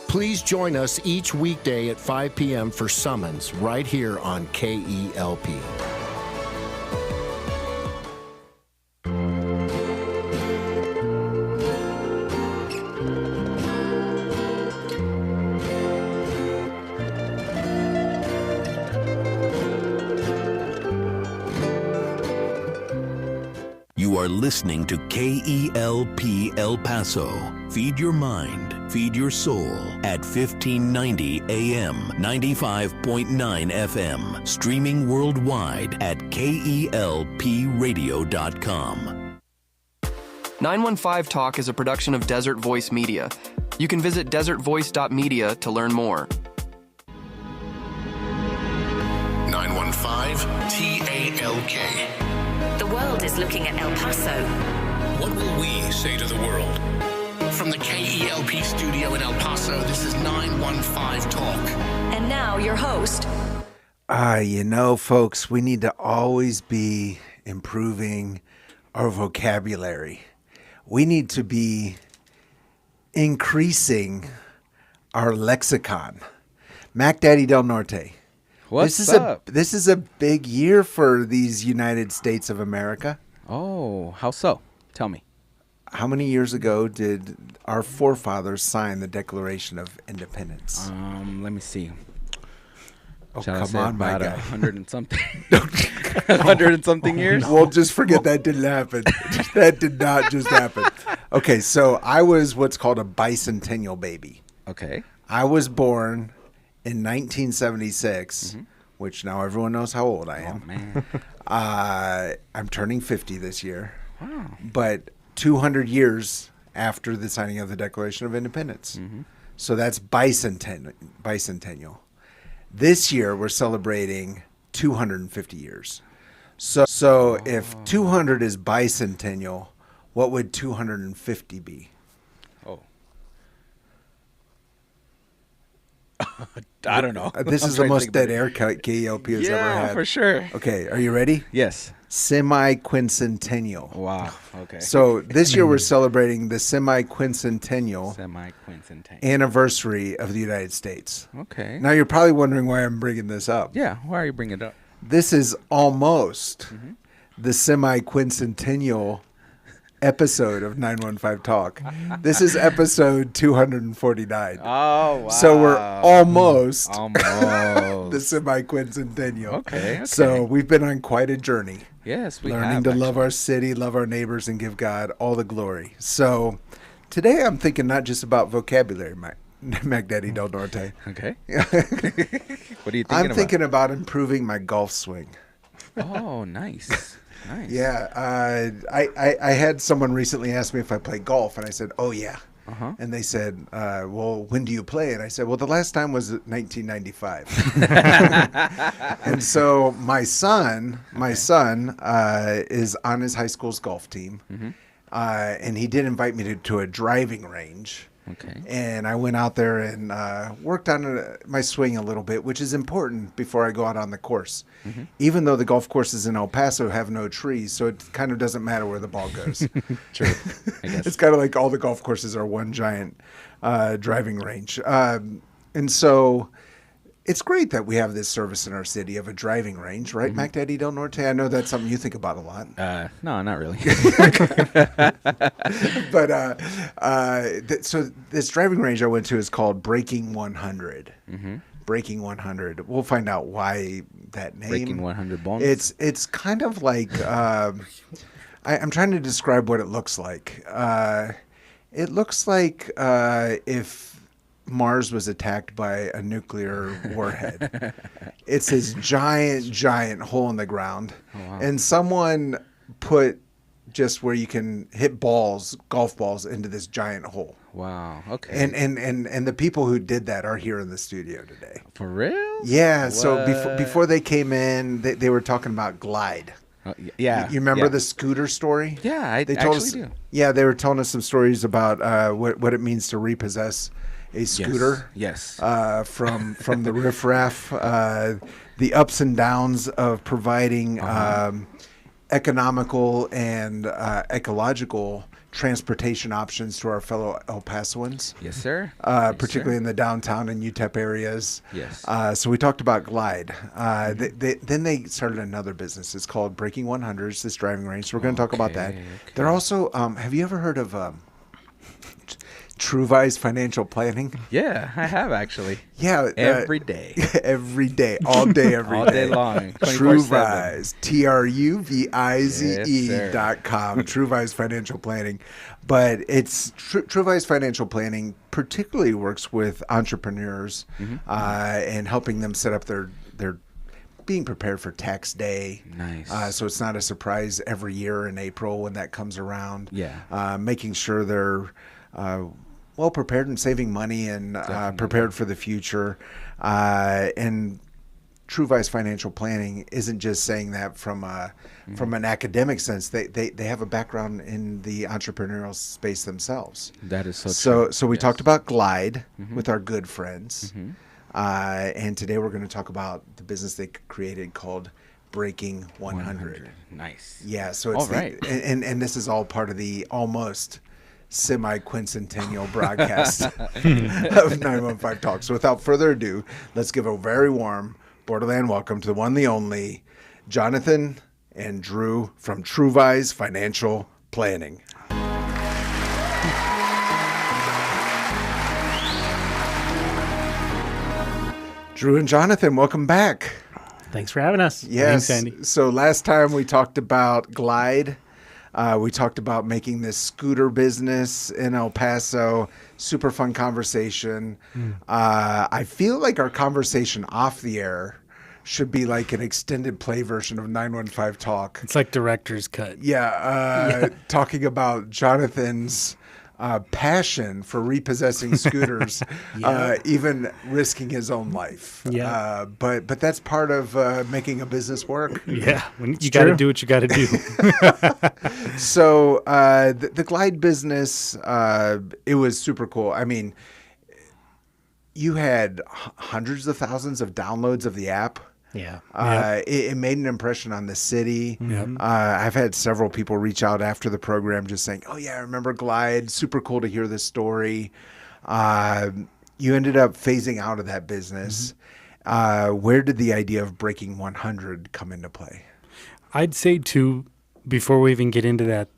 Please join us each weekday at 5 p.m. for Summons right here on KELP. You are listening to KELP El Paso. Feed your mind, feed your soul at 1590 AM, 95.9 FM. Streaming worldwide at KELPradio.com. 915 Talk is a production of Desert Voice Media. You can visit desertvoice.media to learn more. 915 TALK. The world is looking at El Paso. What will we say to the world? From the KELP studio in El Paso, this is 915 Talk. And now your host. Folks, we need to always be improving our vocabulary. We need to be increasing our lexicon. Mac Daddy Del Norte. What's up? This is a big year for these United States of America. Oh, how so? Tell me. How many years ago did our forefathers sign the Declaration of Independence? Let me see. Oh, Shall I come say on, my about guy. 100 and something. 100 and something years? Well, just forget that didn't happen. That did not just happen. Okay, so I was what's called a bicentennial baby. Okay. I was born in 1976, which now everyone knows how old I am. Oh, man. I'm turning 50 this year. Wow. But 200 years after the signing of the Declaration of Independence. So that's bicentennial. This year, we're celebrating 250 years. So if 200 is bicentennial, what would 250 be? Oh. I don't know. This is the most dead air KELP has ever had. Yeah, for sure. Okay, are you ready? Yes. Semi-quincentennial. Wow. Okay. So this year we're celebrating the semi-quincentennial anniversary of the United States. Okay. Now you're probably wondering why I'm bringing this up. Yeah. Why are you bringing it up? This is almost the semi-quincentennial episode of 915 Talk. This is episode 249. Oh, wow. So we're almost the the semi-quincentennial. Okay. So we've been on quite a journey. Yes, we learning have, to love our city, love our neighbors, and give God all the glory. So today I'm thinking not just about vocabulary, Mac Daddy Del Norte. Okay. What are you thinking about? I'm thinking about improving my golf swing. Oh, nice. Nice. Yeah. I had someone recently ask me if I play golf, and I said, oh, yeah. And they said, well, when do you play? And I said, well, the last time was 1995. And so my son is on his high school's golf team. And he did invite me to a driving range. Okay. And I went out there and worked on my swing a little bit, which is important before I go out on the course. Even though the golf courses in El Paso have no trees, so it kind of doesn't matter where the ball goes. True. I guess. It's kind of like all the golf courses are one giant driving range. And so it's great that we have this service in our city of a driving range, right, Mac Daddy Del Norte? I know that's something you think about a lot. No, not really. But so this driving range I went to is called Breaking 100. Breaking 100. We'll find out why that name. Breaking 100 bones. It's kind of like I'm trying to describe what it looks like. It looks like if Mars was attacked by a nuclear warhead. It's this giant hole in the ground. Oh, wow. And someone put just where you can hit golf balls into this giant hole. Wow. Okay. And the people who did that are here in the studio today. For real? Yeah. What? So before they came in, they were talking about Glide. Yeah. You remember the scooter story? Yeah, I they told actually us, do. Yeah, they were telling us some stories about what it means to repossess a scooter. Yes. From the riffraff, the ups and downs of providing economical and ecological transportation options to our fellow El Pasoans. Yes, sir. Particularly in the downtown and UTEP areas. Yes. So we talked about Glide. Then they started another business. It's called Breaking 100s, this driving range. So we're going to talk about that. Okay. They're also, have you ever heard of Truvize Financial Planning? Yeah, I have actually. Yeah. Every day. Every day. All day, every day. All day long. 24/7. Truvize. Yes, TRUVIZE.com. Truvize Financial Planning. But it's Truvize Financial Planning particularly works with entrepreneurs and helping them set up their being prepared for tax day. Nice. So it's not a surprise every year in April when that comes around. Yeah. Making sure they're well prepared and saving money and prepared for the future. And Truvize Financial Planning isn't just saying that from an academic sense. They have a background in the entrepreneurial space themselves. That is so true. So we talked about Glide with our good friends. And today we're going to talk about the business they created called Breaking 100. Nice. Yeah, so it's all right. And this is all part of the almost semi-quincentennial broadcast of 915 Talk. So without further ado, let's give a very warm Borderland welcome to the one, the only, Jonathan and Drew from Truvize Financial Planning. Drew and Jonathan, welcome back. Thanks for having us. Yes. Thanks, Andy. So last time we talked about Glide. We talked about making this scooter business in El Paso. Super fun conversation. I feel like our conversation off the air should be like an extended play version of 915 Talk. It's like director's cut. Yeah. Talking about Jonathan's passion for repossessing scooters, even risking his own life. Yeah. But that's part of making a business work. Yeah. You got to do what you got to do. So the Glide business, it was super cool. I mean, you had hundreds of thousands of downloads of the app. Yeah. It made an impression on the city. I've had several people reach out after the program just saying, oh, yeah, I remember Glide. Super cool to hear this story. You ended up phasing out of that business. Where did the idea of Breaking 100 come into play? I'd say, too, before we even get into that,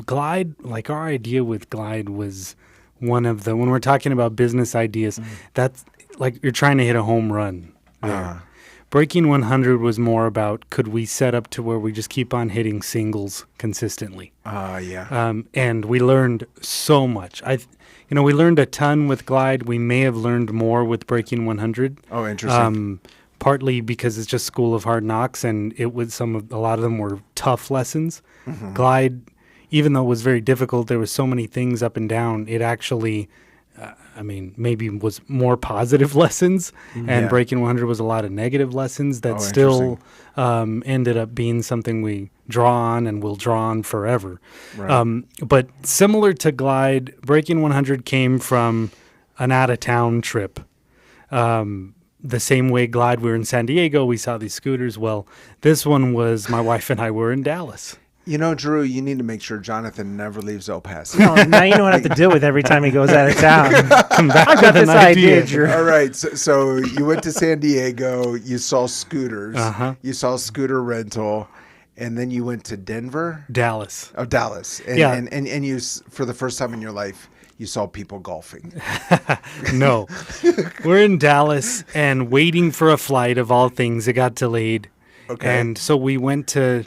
Glide, like our idea with Glide was one of the, when we're talking about business ideas, that's like you're trying to hit a home run there. Breaking 100 was more about, could we set up to where we just keep on hitting singles consistently? And we learned so much. We learned a ton with Glide. We may have learned more with Breaking 100. Oh, interesting. Partly because it's just School of Hard Knocks, and it was a lot of them were tough lessons. Glide, even though it was very difficult, there was so many things up and down. It actually, maybe was more positive lessons, and Breaking 100 was a lot of negative lessons that still ended up being something we draw on and will draw on forever. Right. But similar to Glide, Breaking 100 came from an out-of-town trip. The same way Glide, we were in San Diego, we saw these scooters. Well, this one was my wife and I were in Dallas. You know, Drew, you need to make sure Jonathan never leaves El Paso. No, now you know what I have to deal with every time he goes out of town. I've got this idea, Drew. All right. So you went to San Diego. You saw scooters. You saw scooter rental. And then you went to Denver? Dallas. Oh, Dallas. And, and you, for the first time in your life, you saw people golfing. No. We're in Dallas and waiting for a flight, of all things. It got delayed. Okay. And so we went to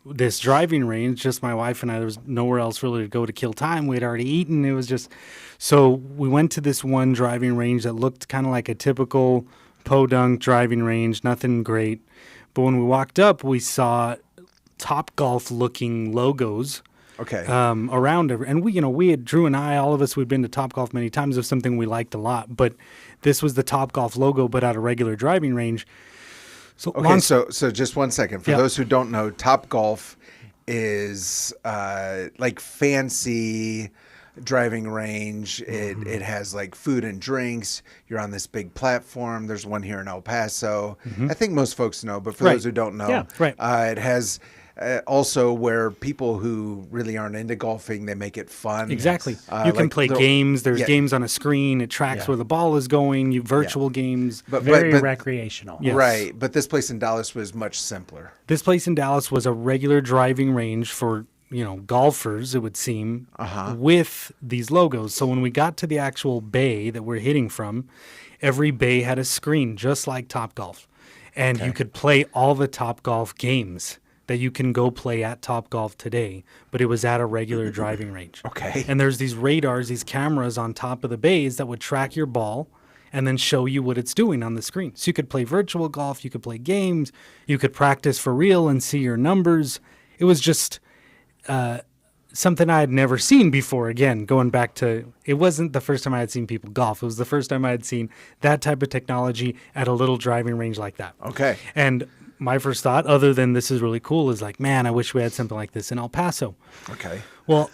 this driving range, just my wife and I. There was nowhere else really to go to kill time. We had already eaten. It was just, so we went to this one driving range that looked kind of like a typical podunk driving range, nothing great. But when we walked up, we saw Topgolf looking logos. Okay. Around it. And we had, Drew and I, all of us, we'd been to Topgolf many times. It was something we liked a lot. But this was the Topgolf logo, but at a regular driving range. So okay, so just 1 second. For those who don't know, Topgolf is like fancy driving range. It has like food and drinks. You're on this big platform. There's one here in El Paso. I think most folks know, but for those who don't know, it has also where people who really aren't into golfing, they make it fun. Exactly. You can play games. There's games on a screen. It tracks where the ball is going. Virtual games. But Very recreational. Yes. Right. But this place in Dallas was much simpler. This place in Dallas was a regular driving range for, golfers, it would seem, with these logos. So when we got to the actual bay that we're hitting from, every bay had a screen just like Topgolf. And you could play all the Topgolf games that you can go play at Topgolf today, but it was at a regular driving range. Okay. And there's these radars, these cameras on top of the bays that would track your ball and then show you what it's doing on the screen. So you could play virtual golf, you could play games, you could practice for real and see your numbers. It was just something I had never seen before. Again, going back to, it wasn't the first time I had seen people golf. It was the first time I had seen that type of technology at a little driving range like that. Okay. And my first thought, other than this is really cool, is like, man, I wish we had something like this in El Paso. Okay. Well,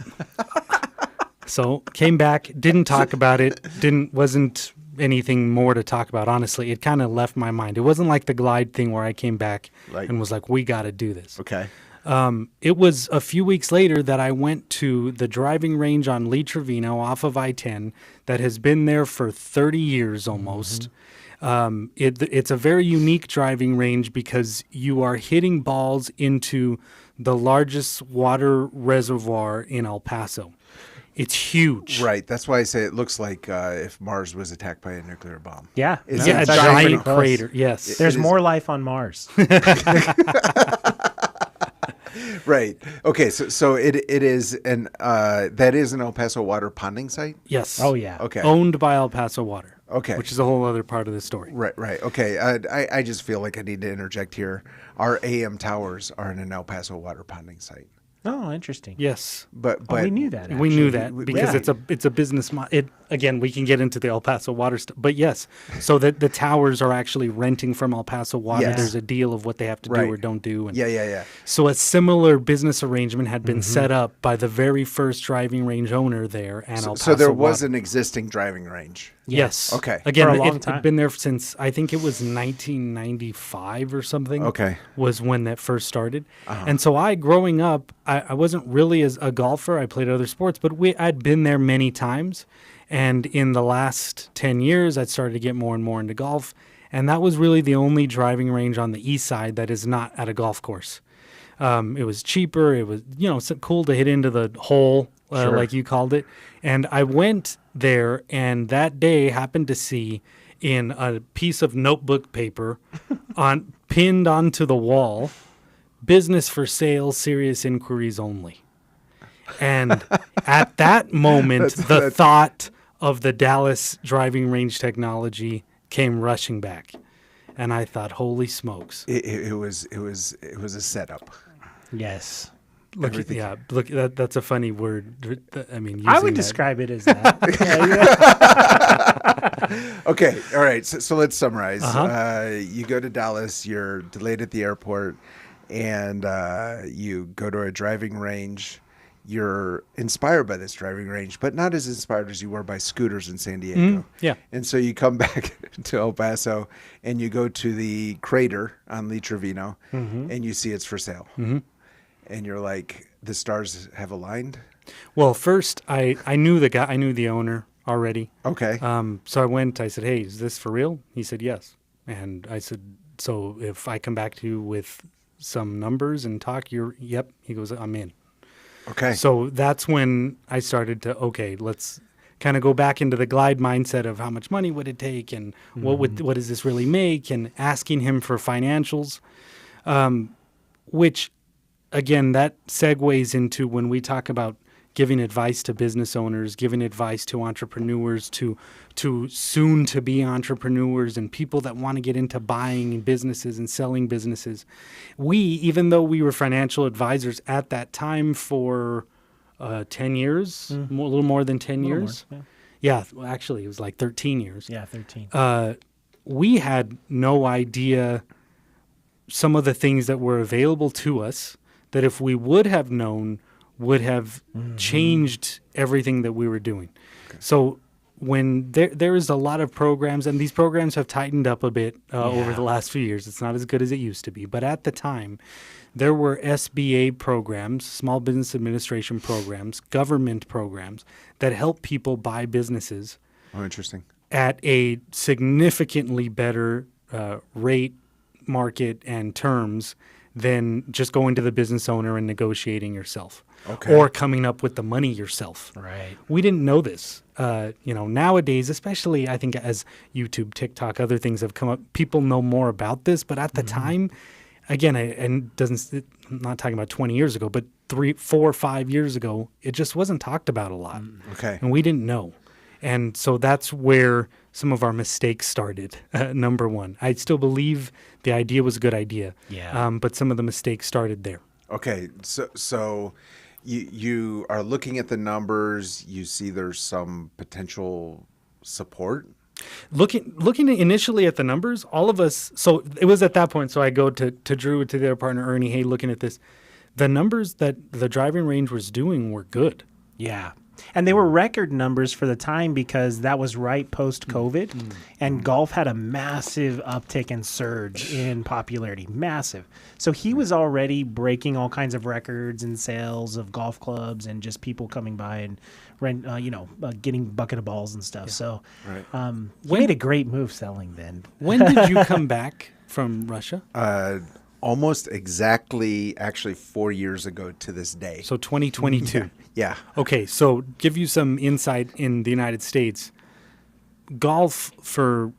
so came back, didn't talk about it, wasn't anything more to talk about, honestly. It kind of left my mind. It wasn't like the Glide thing where I came back and was like, we got to do this. Okay. It was a few weeks later that I went to the driving range on Lee Trevino off of I-10 that has been there for 30 years almost. It's a very unique driving range because you are hitting balls into the largest water reservoir in El Paso. It's huge. Right. That's why I say it looks like if Mars was attacked by a nuclear bomb. Yeah. It's Yeah, a it's giant close. crater. Yes. There's it is- more life on Mars. Right. Okay. So it is that is an El Paso water ponding site. Yes. Oh, yeah. Okay. Owned by El Paso Water. Okay. Which is a whole other part of the story. Right. Okay. I just feel like I need to interject here. Our AM towers are in an El Paso water ponding site. Oh, interesting. Yes. But we knew that. We knew actually. that because it's a business again, we can get into the El Paso water stuff, but yes, so that the towers are actually renting from El Paso Water. Yes. There's a deal of what they have to Right. do or don't do. And Yeah. So a similar business arrangement had been set up by the very first driving range owner there, and El Paso So there was Water. an existing driving range. Yes. Okay. Again, For a long it time. had been there since I think it was 1995 or something. Okay. Was when that first started. And so growing up, I wasn't really as a golfer. I played other sports, but I'd been there many times. And in the last 10 years, I'd started to get more and more into golf. And that was really the only driving range on the east side that is not at a golf course. It was cheaper. It was, so cool to hit into the hole, like you called it. And I went there, and that day happened to see in a piece of notebook paper pinned onto the wall, business for sale, serious inquiries only. And at that moment, the thought of the Dallas driving range technology came rushing back. And I thought, holy smokes. It was a setup. Yes. Look, that's a funny word. I mean, I using would that. describe it as that. Okay, all right. So let's summarize. You go to Dallas. You're delayed at the airport, and you go to a driving range. You're inspired by this driving range, but not as inspired as you were by scooters in San Diego. Yeah. And so you come back to El Paso, and you go to the crater on Lee Trevino, and you see it's for sale. And you're like, the stars have aligned? Well, first, I knew the guy. I knew the owner already. Okay. So I went. I said, "Hey, is this for real?" He said, "Yes." And I said, "So if I come back to you with some numbers and talk, yep." He goes, "I'm in." Okay. So that's when I started to let's kind of go back into the Glide mindset of how much money would it take and what does this really make, and asking him for financials, which again that segues into when we talk about giving advice to business owners, giving advice to entrepreneurs, to soon to be entrepreneurs and people that want to get into buying businesses and selling businesses. Even though we were financial advisors at that time for 10 years, a little more than 10 years. More, yeah, well, actually, it was like 13 years. Yeah, 13. We had no idea some of the things that were available to us that if we would have known would have changed everything that we were doing. Okay. So when there is a lot of programs, and these programs have tightened up a bit over the last few years. It's not as good as it used to be. But at the time, there were SBA programs, Small Business Administration programs, government programs that help people buy businesses. Oh, interesting. At a significantly better rate, market, and terms than just going to the business owner and negotiating yourself. Okay. Or coming up with the money yourself. Right. We didn't know this. Nowadays, especially I think as YouTube, TikTok, other things have come up, people know more about this. But at the time, again, I'm not talking about 20 years ago, but 3, 4, 5 years ago, it just wasn't talked about a lot. Okay. And we didn't know. And so that's where some of our mistakes started, number one. I still believe the idea was a good idea. Yeah. But some of the mistakes started there. Okay. So you are looking at the numbers. You see there's some potential support. Looking initially at the numbers, all of us, so it was at that point, so I go to Drew, to their partner, Ernie, hey, looking at this, the numbers that the driving range was doing were good. Yeah. And they were record numbers for the time because that was right post-COVID. And golf had a massive uptick and surge in popularity. Massive. So he was already breaking all kinds of records and sales of golf clubs and just people coming by and getting bucket of balls and stuff. So he made a great move selling then. When did you come back from Russia? Almost exactly, actually 4 years ago to this day. So 2022. Yeah. Okay, so give you some insight in the United States. Golf forever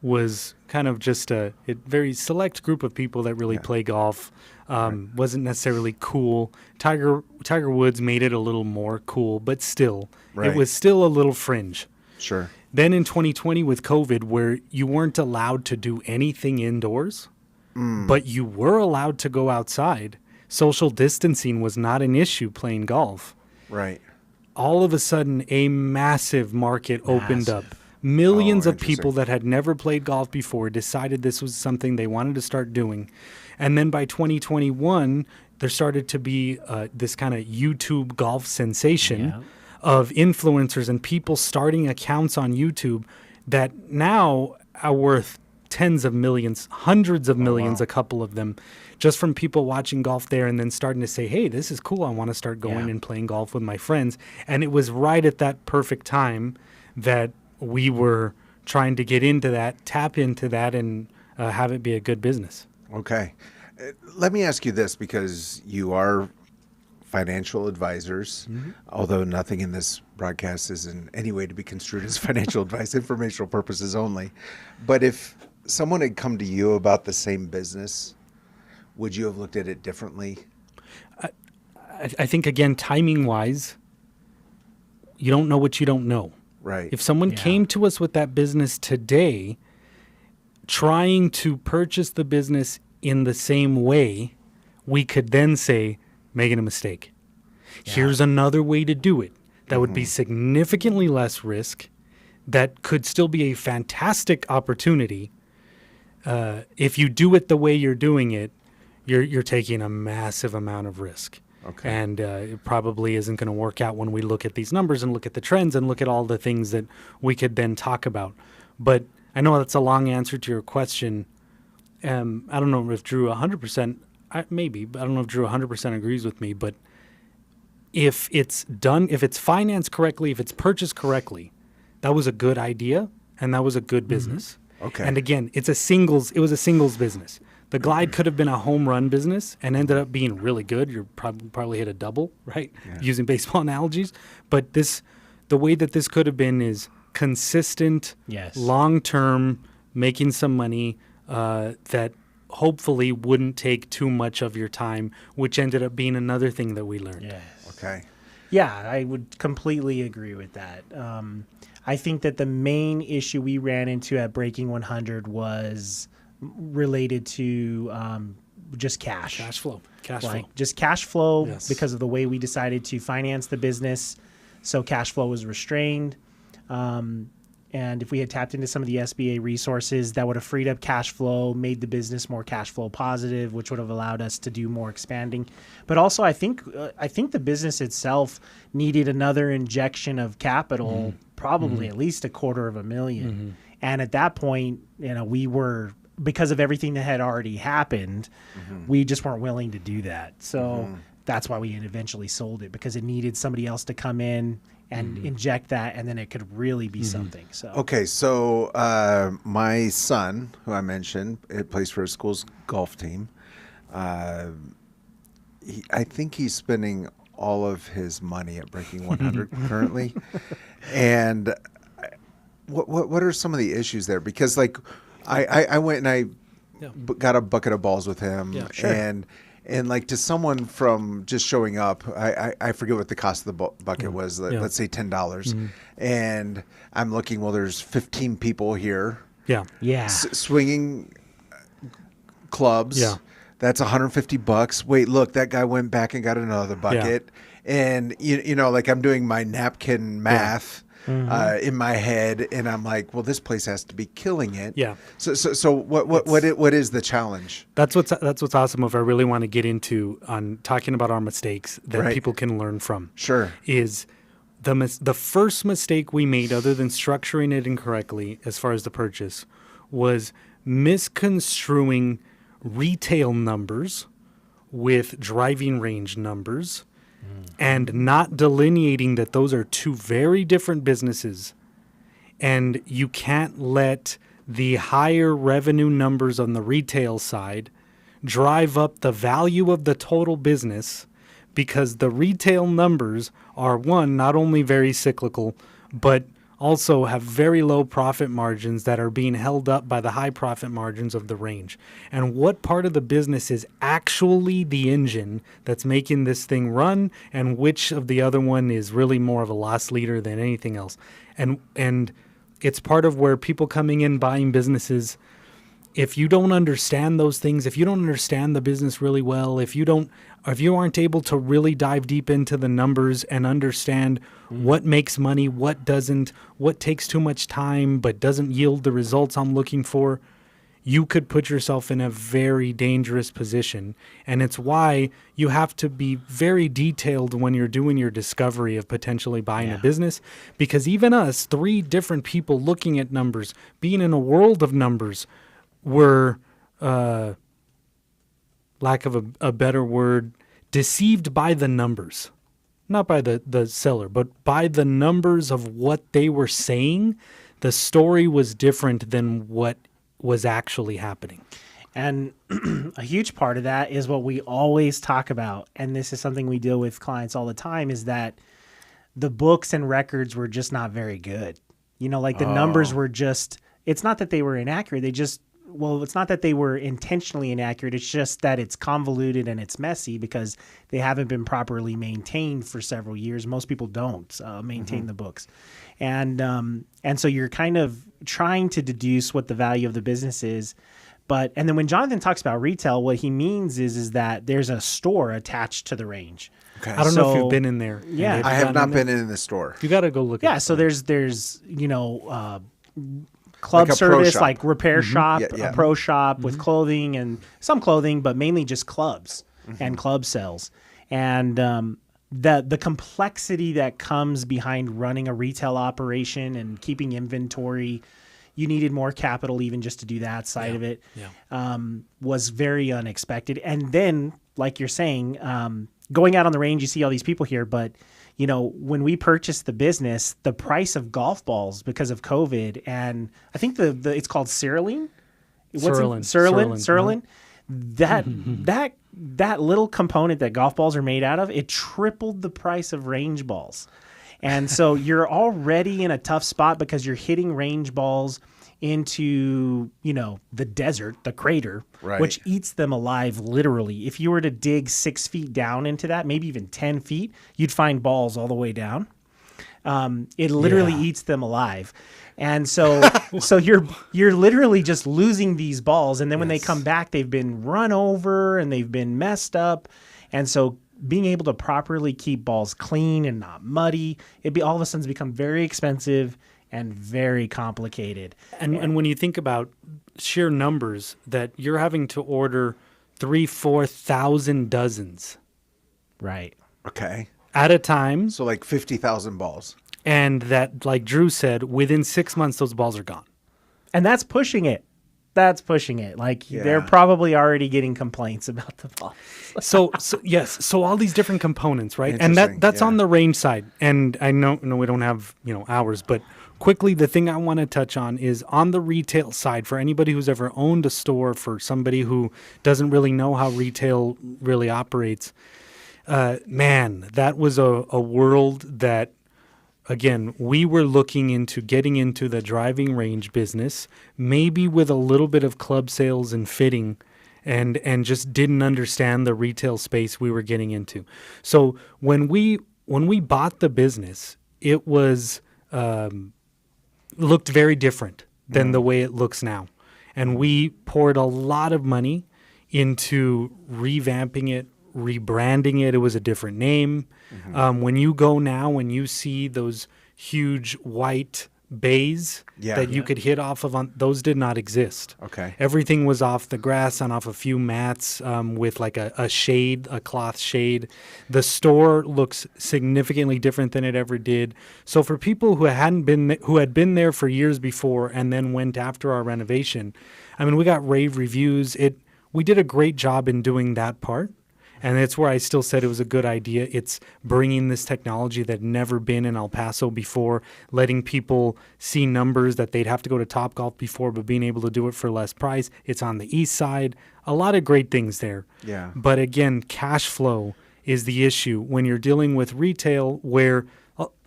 was kind of just a very select group of people that really play golf. Wasn't necessarily cool. Tiger Woods made it a little more cool, but still, it was still a little fringe. Sure. Then in 2020 with COVID, where you weren't allowed to do anything indoors, but you were allowed to go outside. Social distancing was not an issue playing golf. Right. All of a sudden, a massive market opened up. Millions of people that had never played golf before decided this was something they wanted to start doing. And then by 2021, there started to be this kind of YouTube golf sensation of influencers and people starting accounts on YouTube that now are worth tens of millions, hundreds of millions, a couple of them, just from people watching golf there and then starting to say, hey, this is cool. I want to start going and playing golf with my friends. And it was right at that perfect time that we were trying to get into that, tap into that, and have it be a good business. Okay. Let me ask you this, because you are financial advisors, although nothing in this broadcast is in any way to be construed as financial advice, informational purposes only. But if someone had come to you about the same business, would you have looked at it differently? I think, again, timing-wise, you don't know what you don't know. Right. If someone came to us with that business today, trying to purchase the business in the same way, we could then say, making a mistake. Here's another way to do it that would be significantly less risk, that could still be a fantastic opportunity. If you do it the way you're doing it, you're taking a massive amount of risk. Okay. And it probably isn't going to work out when we look at these numbers and look at the trends and look at all the things that we could then talk about. But I know that's a long answer to your question. I don't know if Drew 100%, maybe, but I don't know if Drew 100% agrees with me. But if it's done, if it's financed correctly, if it's purchased correctly, that was a good idea and that was a good business. Okay. And again, it was a singles business. The Glide could have been a home run business and ended up being really good. You probably hit a double, right? Using baseball analogies. But the way that this could have been is consistent, long-term, making some money that hopefully wouldn't take too much of your time, which ended up being another thing that we learned. Yes. Okay. Yeah, I would completely agree with that. I think that the main issue we ran into at Breaking 100 was related to just cash. Cash flow. Just cash flow because of the way we decided to finance the business. So cash flow was restrained. And if we had tapped into some of the SBA resources, that would have freed up cash flow, made the business more cash flow positive, which would have allowed us to do more expanding. But also, I think the business itself needed another injection of capital, probably at least $250,000. And at that point, we were, because of everything that had already happened, we just weren't willing to do that. So that's why we had eventually sold it, because it needed somebody else to come in and inject that, and then it could really be something. So Okay, so my son, who I mentioned, it plays for his school's golf team. I think he's spending all of his money at Breaking 100 currently. And what are some of the issues there? Because I went and got a bucket of balls with him, and like, to someone from just showing up, I forget what the cost of the bucket was. Let's say $10, and I'm looking. Well, there's 15 people here. Swinging clubs. That's $150. Wait, look, that guy went back and got another bucket, and like, I'm doing my napkin math. In my head, and I'm like, well, this place has to be killing it. So what is the challenge? That's what's awesome. If I really want to get into on talking about our mistakes that people can learn from, is the first mistake we made, other than structuring it incorrectly as far as the purchase, was misconstruing retail numbers with driving range numbers. And not delineating that those are two very different businesses. And you can't let the higher revenue numbers on the retail side drive up the value of the total business, because the retail numbers are, one, not only very cyclical, but also have very low profit margins that are being held up by the high profit margins of the range. And what part of the business is actually the engine that's making this thing run, and which of the other one is really more of a loss leader than anything else. And it's part of where people coming in buying businesses, if you don't understand those things, if you don't understand the business really well, if you aren't able to really dive deep into the numbers and understand what makes money, what doesn't, what takes too much time but doesn't yield the results I'm looking for, you could put yourself in a very dangerous position. And it's why you have to be very detailed when you're doing your discovery of potentially buying a business, because even us, 3 different people looking at numbers, being in a world of numbers, were, lack of a better word, deceived by the numbers. Not by the seller, but by the numbers of what they were saying. The story was different than what was actually happening. And a huge part of that is what we always talk about, and this is something we deal with clients all the time, is that the books and records were just not very good. The numbers were just, it's not that they were inaccurate. It's not that they were intentionally inaccurate. It's just that it's convoluted and it's messy because they haven't been properly maintained for several years. Most people don't maintain the books. And so you're kind of trying to deduce what the value of the business is. And then when Jonathan talks about retail, what he means is that there's a store attached to the range. Okay. I don't know if you've been in there. Yeah. I have not been in the store. You got to go look at it. Yeah, so there's club Like a pro service, shop. like repair shop, Yeah. a pro shop with clothing and some clothing, but mainly just clubs and club sales. And the complexity that comes behind running a retail operation and keeping inventory, you needed more capital even just to do that side of it, was very unexpected. And then, like you're saying, going out on the range, you see all these people here, but when we purchased the business, the price of golf balls because of COVID, and I think it's called Cerulean. Cerulean. That little component that golf balls are made out of, it tripled the price of range balls. And so you're already in a tough spot because you're hitting range balls into, the desert, the crater, which eats them alive literally. If you were to dig 6 feet down into that, maybe even 10 feet, you'd find balls all the way down. It literally eats them alive. And so you're literally just losing these balls. And then when they come back, they've been run over and they've been messed up. And so being able to properly keep balls clean and not muddy, all of a sudden become very expensive. and very complicated. And when you think about sheer numbers, that you're having to order 3,000-4,000 dozens Right. Okay. at a time, So like 50,000 balls. and that, like Drew said, within 6 months those balls are gone. And that's pushing it. That's pushing it. Like they're Yeah. probably already getting complaints about the ball. So yes, so all these different components, right? And Interesting, that's yeah. on the range side. And I know we don't have hours, but quickly, the thing I want to touch on is on the retail side. For anybody who's ever owned a store, for somebody who doesn't really know how retail really operates, man, that was a world that, again, we were looking into getting into the driving range business, maybe with a little bit of club sales and fitting, and just didn't understand the retail space we were getting into. So when we bought the business, it was looked very different than the way it looks now. And we poured a lot of money into revamping it, rebranding it. It was a different name. When you go now and you see those huge white bays that you could hit off of, those did not exist. Okay. Everything was off the grass and off a few mats with like a shade, a cloth shade. The store looks significantly different than it ever did. So for people who had been there for years before and then went after our renovation, I mean, we got rave reviews. We did a great job in doing that part. And that's where I still said it was a good idea. It's bringing this technology that had never been in El Paso before, letting people see numbers that they'd have to go to Topgolf before, but being able to do it for less price. It's on the east side. A lot of great things there. Yeah. But again, cash flow is the issue when you're dealing with retail where,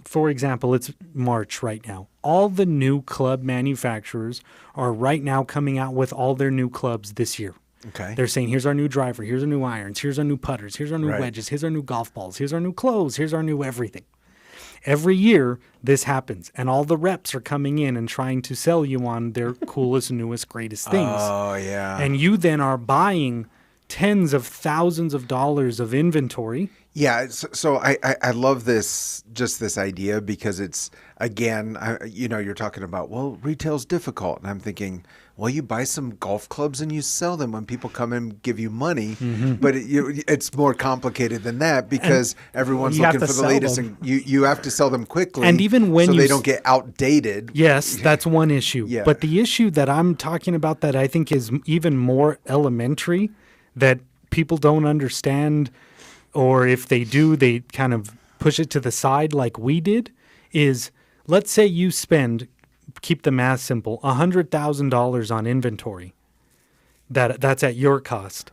for example, it's March right now. All the new club manufacturers are right now coming out with all their new clubs this year. Okay. They're saying, here's our new driver, here's our new irons, here's our new putters, here's our new wedges, here's our new golf balls, here's our new clothes, here's our new everything. Every year, this happens, and all the reps are coming in and trying to sell you on their coolest, newest, greatest things. Oh, yeah. And you then are buying tens of thousands of dollars of inventory. Yeah, so I love this idea because it's, again, you're talking about, well, retail's difficult. And I'm thinking, well, you buy some golf clubs and you sell them when people come and give you money. But it's more complicated than that because everyone's looking for the latest. And you have to sell them quickly. And even when so they don't get outdated. Yes, that's one issue. Yeah. But the issue that I'm talking about that I think is even more elementary, that people don't understand, or if they do, they kind of push it to the side like we did, is let's say you spend, keep the math simple, $100,000 on inventory. That's at your cost.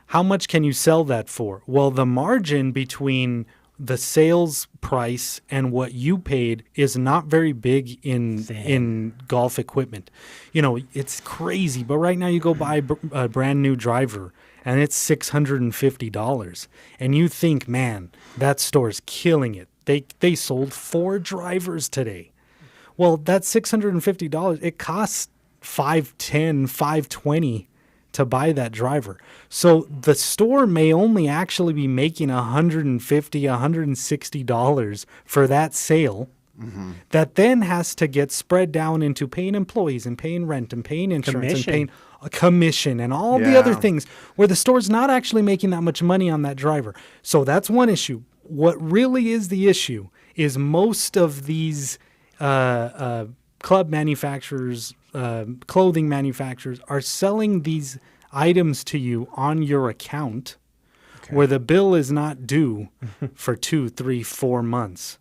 How much can you sell that for? Well, the margin between the sales price and what you paid is not very big in golf equipment. It's crazy, but right now you go buy a brand new driver and it's $650. And you think, man, that store's killing it. They sold 4 drivers today. Well, that's $650. It costs $510, $520 to buy that driver. So the store may only actually be making $150, $160 for that sale. That then has to get spread down into paying employees and paying rent and paying insurance and paying a commission and all the other things, where the store's not actually making that much money on that driver. So that's one issue. What really is the issue is most of these club manufacturers, clothing manufacturers are selling these items to you on your account where the bill is not due for 2, 3, 4 months.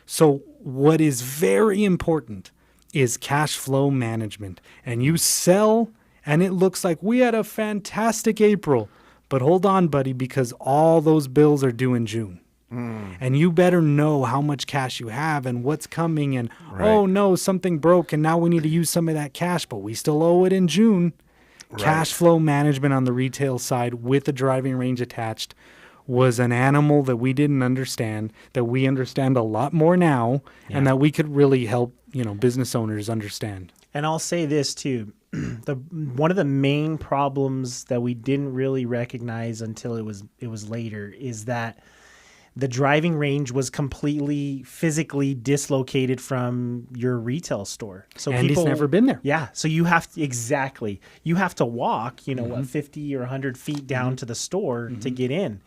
So what is very important is cash flow management. And you sell, and it looks like we had a fantastic April. But hold on, buddy, because all those bills are due in June. And you better know how much cash you have and what's coming. And, oh, no, something broke, and now we need to use some of that cash, but we still owe it in June. Cash flow management on the retail side with the driving range attached was an animal that we didn't understand, that we understand a lot more now, and that we could really help, business owners understand. And I'll say this too. One of the main problems that we didn't really recognize until it was later is that the driving range was completely physically dislocated from your retail store. So Andy's never been there. Yeah. So you have to walk, what, 50 or 100 feet down to the store to get in.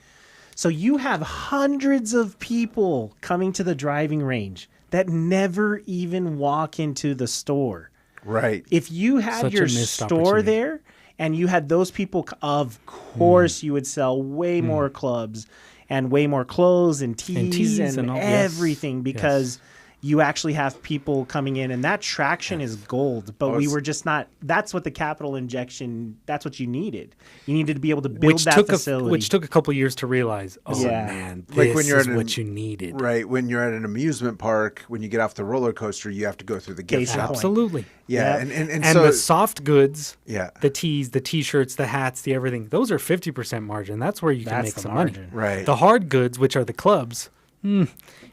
So you have hundreds of people coming to the driving range that never even walk into the store. Right. If you had Such a your missed store opportunity. there and you had those people, of course you would sell way more clubs and way more clothes and tees and all- everything yes. because you actually have people coming in, and that traction is gold. But we were just not. That's what the capital injection. That's what you needed. You needed to be able to build that facility. Which took a couple years to realize. Oh Yeah. man, Like this when you're is at what you needed. Right. When you're at an amusement park, when you get off the roller coaster, you have to go through the gift Case in shop. point. Absolutely. Yeah. Yeah. And And so, the soft goods, yeah. the tees, the t-shirts, the hats, the everything, those are 50% margin. That's where you can That's make the some margin. money. Right. The hard goods, which are the clubs, you're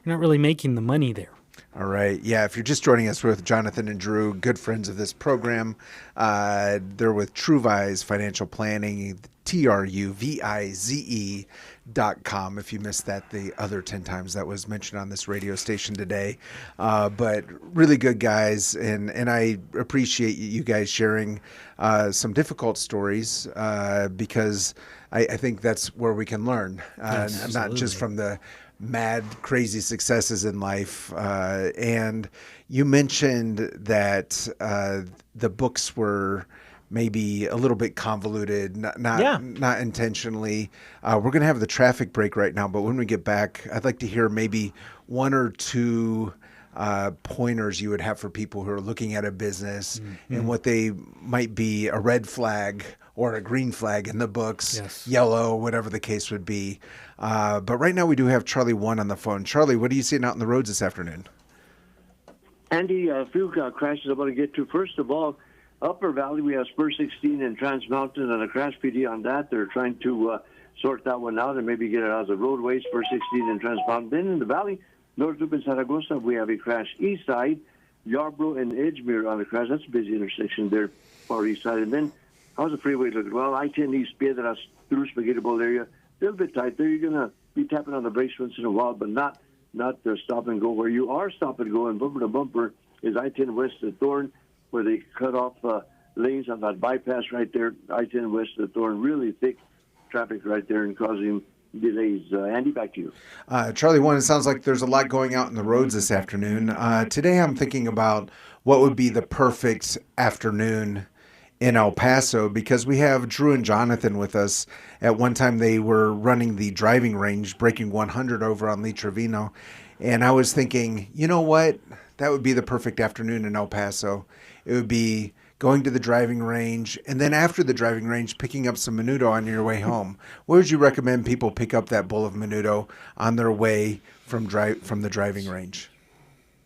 not really making the money there. All right. Yeah. If you're just joining us with Jonathan and Drew, good friends of this program, they're with Truvize Financial Planning, TRUVIZE.com. If you missed that the other 10 times that was mentioned on this radio station today. But really good guys. And I appreciate you guys sharing some difficult stories because I think that's where we can learn, not just from the mad, crazy successes in life. And you mentioned that the books were maybe a little bit convoluted, not intentionally. We're going to have the traffic break right now, but when we get back, I'd like to hear maybe one or two pointers you would have for people who are looking at a business and what they might be a red flag or a green flag in the books, yellow, whatever the case would be. But right now we do have Charlie 1 on the phone. Charlie, what are you seeing out on the roads this afternoon? Andy, a few crashes I want to get to. First of all, Upper Valley, we have Spur 16 and Trans Mountain and a crash PD on that. They're trying to sort that one out and maybe get it out of the roadway, Spur 16 and Trans Mountain. Then in the valley, North Loop and Zaragoza, we have a crash east side, Yarborough and Edgemere on the crash. That's a busy intersection there, far east side. And then how's the freeway looking? Well, I-10 East Piedras through Spaghetti Bowl area, a little bit tight there. You're going to be tapping on the brakes once in a while, but not the stop and go. Where you are stop and go and bumper to bumper is I-10 west of Thorn, where they cut off lanes on that bypass right there. I-10 west of Thorn, really thick traffic right there and causing delays. Andy, back to you. Charlie 1, it sounds like there's a lot going out in the roads this afternoon. Today I'm thinking about what would be the perfect afternoon in El Paso, because we have Drew and Jonathan with us. At one time they were running the driving range, breaking 100 over on Lee Trevino. And I was thinking, you know what? That would be the perfect afternoon in El Paso. It would be going to the driving range, and then after the driving range, picking up some menudo on your way home. Where would you recommend people pick up that bowl of menudo on their way from the driving range?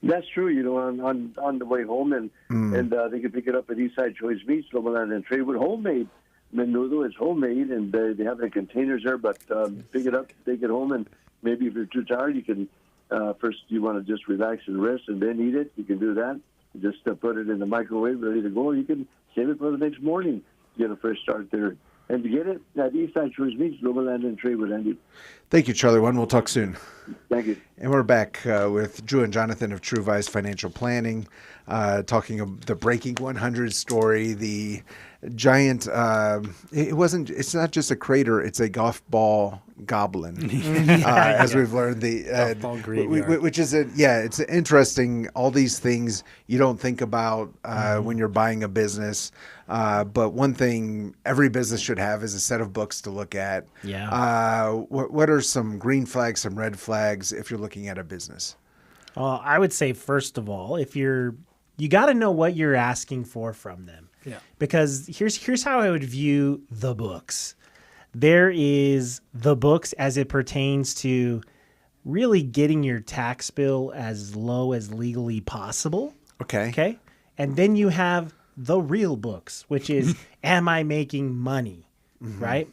That's true, on the way home, and they can pick it up at Eastside Choice Meats, Lomaland and Tradewood. Homemade menudo, it's homemade, and they have the containers there, but pick it up, take it home, and maybe if you're too tired, you can, first you want to just relax and rest and then eat it, you can do that. Just put it in the microwave, ready to go. You can save it for the next morning, get a fresh start there. And to get it, at Eastside Choice Meats, Lomaland and Tradewood, Andy. Thank you, Charlie 1. We'll talk soon. Thank you. And we're back with Drew and Jonathan of Truvize Financial Planning, talking of the Breaking 100 story, the giant, it's not just a crater, it's a golf ball goblin, as we've learned, which is it's interesting. All these things you don't think about when you're buying a business. But one thing every business should have is a set of books to look at. Yeah. What are some green flags, some red flags if you're looking at a business? Well, I would say, first of all, you got to know what you're asking for from them. Yeah. Because here's how I would view the books. There is the books as it pertains to really getting your tax bill as low as legally possible. Okay. Okay. And then you have the real books, which is, am I making money? Mm-hmm. Right?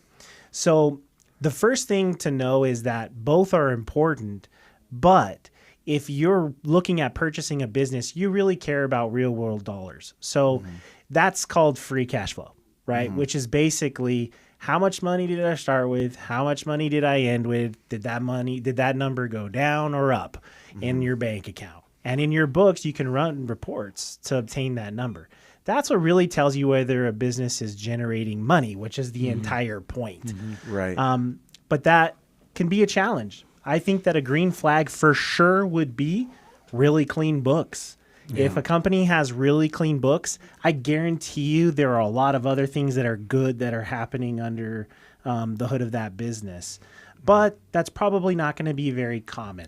So the first thing to know is that both are important, but if you're looking at purchasing a business, you really care about real world dollars. So that's called free cash flow, right? Which is basically how much money did I start with? How much money did I end with? Did that number go down or up in your bank account? And in your books, you can run reports to obtain that number. That's what really tells you whether a business is generating money, which is the entire point. Right. But that can be a challenge. I think that a green flag for sure would be really clean books. Yeah. If a company has really clean books, I guarantee you there are a lot of other things that are good that are happening under the hood of that business. But that's probably not going to be very common.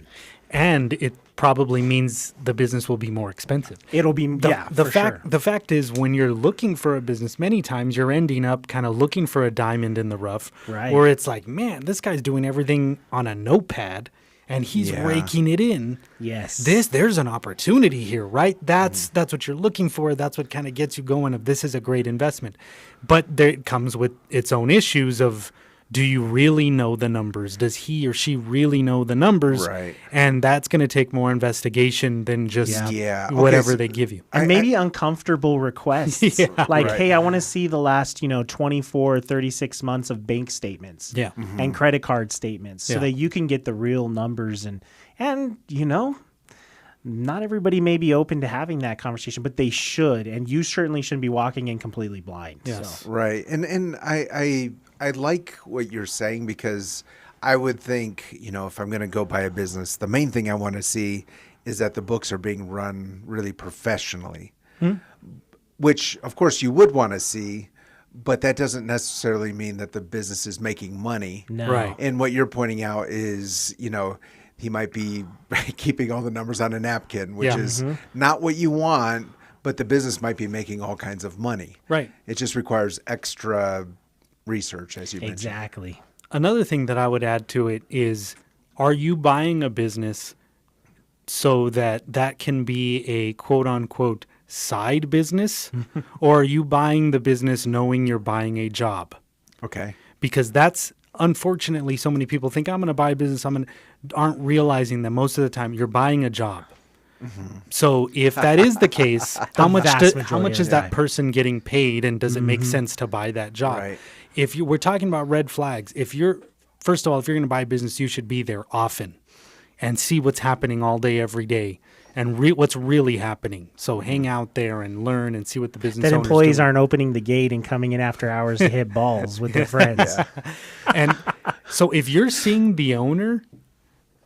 And it probably means the business will be more expensive. It'll be, The fact is, when you're looking for a business, many times you're ending up kind of looking for a diamond in the rough. Right. Where it's like, man, this guy's doing everything on a notepad and he's raking it in. Yes. There's an opportunity here, right? That's what you're looking for. That's what kind of gets you going of this is a great investment. But it comes with its own issues of, do you really know the numbers? Does he or she really know the numbers? Right. And that's going to take more investigation than just whatever they give you. And maybe uncomfortable requests. Hey, I want to see the last, 24, 36 months of bank statements and credit card statements so that you can get the real numbers. And not everybody may be open to having that conversation, but they should. And you certainly shouldn't be walking in completely blind. Yes. So. Right. And I like what you're saying, because I would think, if I'm going to go buy a business, the main thing I want to see is that the books are being run really professionally, which of course you would want to see, but that doesn't necessarily mean that the business is making money. No. Right. And what you're pointing out is, he might be keeping all the numbers on a napkin, which is not what you want, but the business might be making all kinds of money. Right. It just requires extra research, as you mentioned. Exactly. Another thing that I would add to it is, are you buying a business so that can be a quote unquote side business, or are you buying the business knowing you're buying a job? Okay. Because that's, unfortunately, so many people think I'm going to buy a business, aren't realizing that most of the time you're buying a job. So if that is the case, how much is that person getting paid, and does it make sense to buy that job? Right. We're talking about red flags, first of all, if you're going to buy a business, you should be there often and see what's happening all day, every day, and what's really happening. So hang out there and learn and see what the business owners employees doing. aren't opening the gate and coming in after hours to hit balls with their friends. And so if you're seeing the owner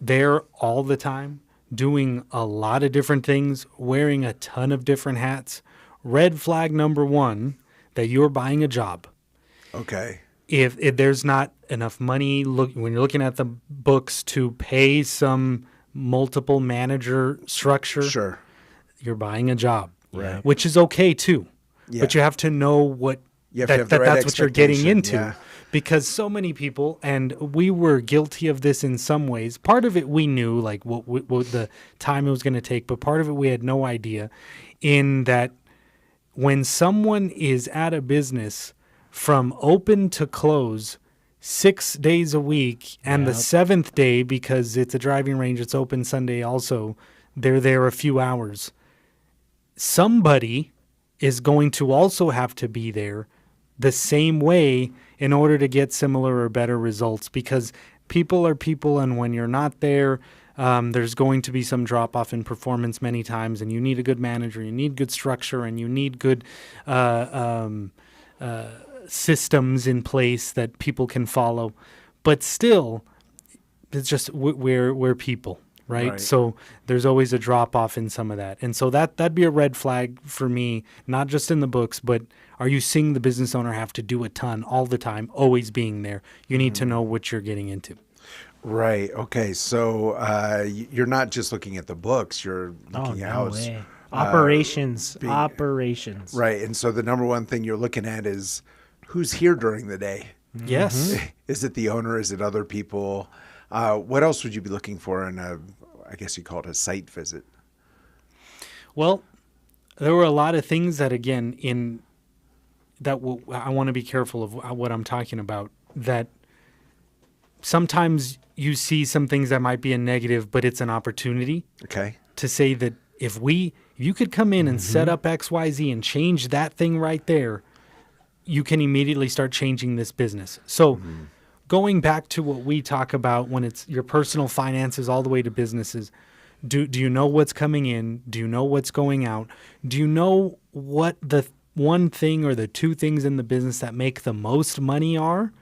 there all the time, doing a lot of different things, wearing a ton of different hats, red flag number one, that you're buying a job. Okay. If there's not enough money, when you're looking at the books to pay some multiple manager structure, Sure. you're buying a job, Right. which is okay too. Yeah. But you have to know what You have to have the right that's what you're getting into. expectation, yeah. Because so many people, and we were guilty of this in some ways. Part of it we knew, like what the time it was going to take, but part of it we had no idea. In that, when someone is at a business from open to close 6 days a week, and the seventh day, because it's a driving range, it's open Sunday also, they're there a few hours. Somebody is going to also have to be there the same way in order to get similar or better results, because people are people, and when you're not there, there's going to be some drop off in performance many times, and you need a good manager, you need good structure, and you need good systems in place that people can follow. But still, it's just we're people, right? So there's always a drop off in some of that. And so that'd be a red flag for me, not just in the books, but are you seeing the business owner have to do a ton all the time, always being there? You need to know what you're getting into. Right. Okay. So you're not just looking at the books, you're looking out. Operations. Right. And so the number one thing you're looking at is who's here during the day. Yes. Is it the owner? Is it other people? What else would you be looking for in I guess you call it a site visit? Well, there were a lot of things that, again, I want to be careful of what I'm talking about, that sometimes you see some things that might be a negative, but it's an opportunity. Okay. To say that if you could come in and set up XYZ and change that thing right there, you can immediately start changing this business. So going back to what we talk about when it's your personal finances all the way to businesses, do you know what's coming in? Do you know what's going out? Do you know what the one thing or the two things in the business that make the most money are?